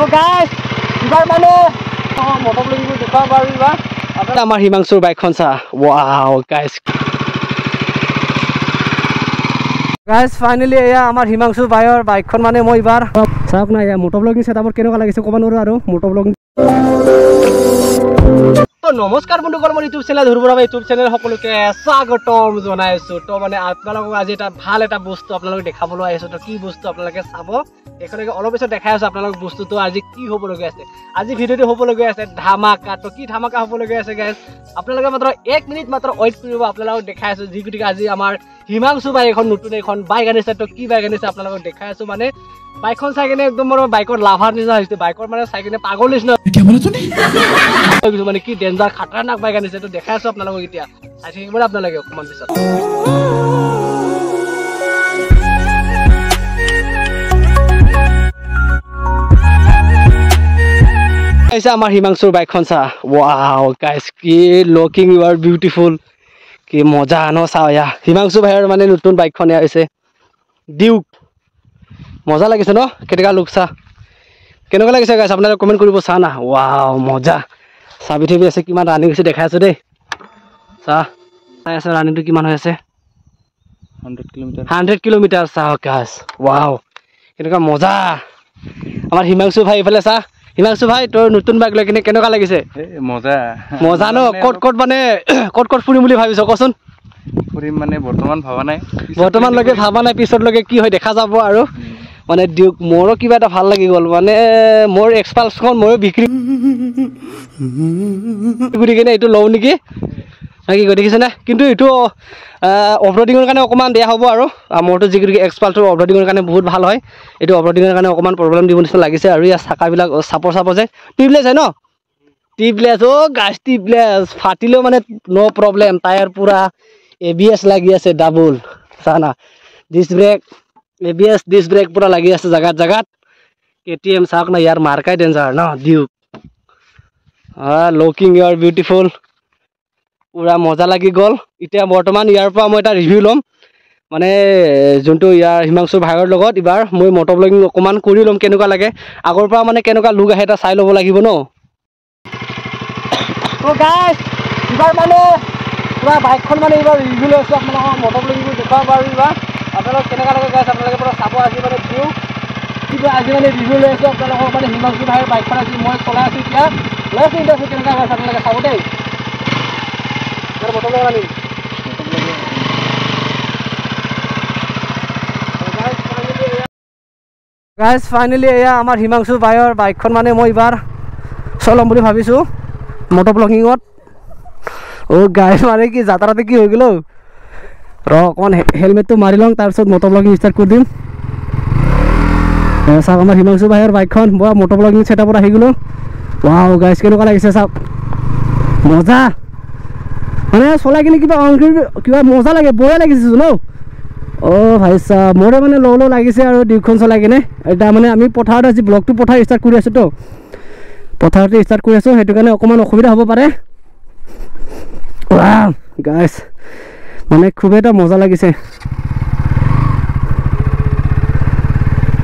guys, ibar mane motor blogging dekha pariba. Amar Himangsur bikekhon sa. Wow, guys. Guys, finally eya amar Himangsur bikekhon mane moi ibar saak na eya motor blogging setup kenoka lagise koba noru aru motor blogging তো নমস্কাৰ বন্ধুসকল মোৰ YouTube channel ধুৰবৰা YouTube channel সকলোকে স্বাগতম জনাইছো তো মানে আপোনালোকক আজি এটা ভাল এটা বস্তু আপোনালোকক দেখাবলৈ আহিছো তো কি বস্তু আপোনালোকে চাব এখনকে অলপ পিছত দেখাই আছো আপোনালোক বস্তুটো আজি কি হ'ব লগা আছে আজি ভিডিওটো হ'ব লগা আছে ধামাকা তো কি ধামাকা হ'ব লগা আছে গাইস আপোনালোকে মাত্ৰ 1 মিনিট মাত্ৰ ওয়েট কৰিব আপোনালোকক দেখাই আছো যি গতিকে আজি আমাৰ হিমাংশু ভাই এখন নতুন এখন বাইক আনিছে তো কি বাইক আনিছে আপোনালোকক দেখাই আছো মানে বাইকখন চাই কিনে একদম মোৰ বাইকৰ লাভাৰ নিচিনা হৈছে বাইকৰ মানে চাই কিনে পাগল নিচিনা কি বলে তুমি মানে কি ডেঞ্জাৰ খতৰনাক বাইক আনিছে তো দেখাই আছো আপোনালোকক এতিয়া আই থিংক মানে আপোনালোকে অকমান পিছত ऐसा हमार हिमांशुर बाइकखन सा वाओ गाइस की लुकिंग यू आर ब्यूटीफुल की मजा आनो सा या हिमांशु भाइर माने नतुन बाइकखन आइसे डिउक मजा लागिसे न केटेका लुक सा केनका लागिसे गाइस आपनारा कमेन्ट करिबो सा ना वाओ मजा साबि थबि আছে কিমান রানিং হৈছে দেখাই আছো দে সা চাই আছে রানিং টু কিমান হৈ আছে 100 কিলোমিটার সা গাইস वाओ কেনকা মজা আমাৰ হিমাংশু ভাই ইফালে সা হিমাংশু ভাই তোৰ নতুন বাইক লৈ কিনে কেনকা লাগিছে মজা মজা ন কট মানে কট ফুৰিম বুলি ভাবিছো কচোন ফুৰিম মানে বৰ্তমান ভাবা নাই বৰ্তমান লগে ভাবা নাই পিছত লগে কি হয় দেখা যাব আৰু মানে ডিউক মোৰো কিবা এটা ভাল লাগি গল মানে মোৰ এক্সপালছখন মই বিক্ৰী গুৰি কিনে এটো লও নেকি নাকি গতিকে না কিন্তু এটো অফৰোডিংৰ কাৰণে অকমান বেয়া হ'ব আৰু মোৰটো যিকি এক্সপালছৰ অফৰোডিংৰ কাৰণে বহুত ভাল হয় এটো অফৰোডিংৰ কাৰণে অকমান প্ৰবলেম দিব নিচিনা লাগিছে আৰু ইয়া চাকাবিলাক চাপৰ যে টিপলেছ হয় ন টিপলেছ ও গাছ টিপলেছ ফাটিলেও মানে নো প্ৰবলেম টায়াৰ পুৰা এবিএস লাগি আছে ডাবল সানা disc brake ABS disc brake পুৰা লাগি আছে জাগাত কেটিএম চাক না ইয়াৰ মাৰ্কাই ডেঞ্জাৰ ন Duke looking you are beautiful পুৰা মজা লাগি গল এতিয়া বৰ্তমান ইয়াৰ পৰা মই এটা ৰিভিউ লম মানে যোনটো ইয়াৰ হিমাংশু ভাইৰ লগত ইবাৰ মই মটৰ ব্লগিং অকমান কৰি লম কেনেকুৱা লাগে আগৰ পৰা মানে কেনেকুৱা লুক আহে এটা চাই ল'ব লাগিব ন তো গাইস ইবাৰ মানে পুৰা বাইকখন মানে ইবাৰ ৰিভিউ লৈছো আপোনালোকক মটৰ ব্লগিং দেখাব পাৰিবা আপোনালোক কেনেকুৱা লাগে গাইস আপোনালোকে পুৰা চাব আজি মানে ভিউ কিবা আজি মানে ৰিভিউ লৈছো আপোনালোকক মানে হিমাংশু ভাইৰ বাইকখন আজি মই চলাই আছো এতিয়া লৈছো ইণ্টাৰভিউ কেনেকুৱা গাইস আপোনালোকে চাব দেই यार मोटर लगा नहीं गाइस फाइनली एया आमार हिमांशु भाइर बाइकखन माने মই ইবাৰ চলাম বুলি ভাবিছো মোটৰ ব্লগিংত ও গাইস মানে কি যাত্ৰাতে কি হৈ গলো ৰ কোন হেলমেটটো মাৰি লং তাৰ পিছত মোটৰ ব্লগিং ষ্টাৰ্ট কৰি দিম এসা আমাৰ হিমাংশু ভাইৰ বাইকখন বয়া মোটৰ ব্লগিং সেটআপত আহি গলো ওয়াও গাইস কেনেকুৱা লাগিছে সব মজা মানে চলাই কিনে কিবা মজা লাগে বয়া লাগিছে ন ও ভাই সাহেব মোৰে মানে লো লাগিছে আৰু ডিউকখন চলাই কিনে এটা মানে আমি পথাৰত আজি ব্লগটো পথাৰ ষ্টাৰ্ট কৰি আছো তো পথাৰতে ষ্টাৰ্ট কৰি আছো হেতু কাৰণে অকমান অসুবিধা হ'ব পাৰে ওয়াও গাইস মানে খুব এটা মজা লাগিছে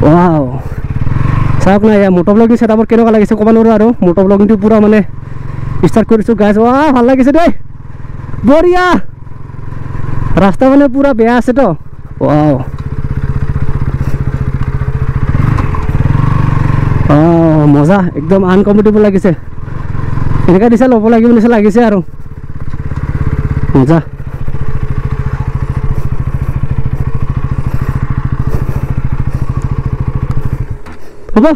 ওয়াও চাওক না ইয়া মোটৰ ব্লগিং সেটআপত কেনেকুৱা লাগিছে কবা নৰো আৰু মোটৰ ব্লগিংটো পুৰা মানে ষ্টাৰ্ট কৰিছো গাইস ওয়া ভাল লাগিছে দেই বঢ়িয়া ৰাস্তা মানে পুৰা বেয়া আছে তো ওয়াও মজা একদম আনকমফৰ্টেবল লাগিছে এনেকা দিছে ল'ব লাগিব নিচিনা লাগিছে আৰু মজা হ'ব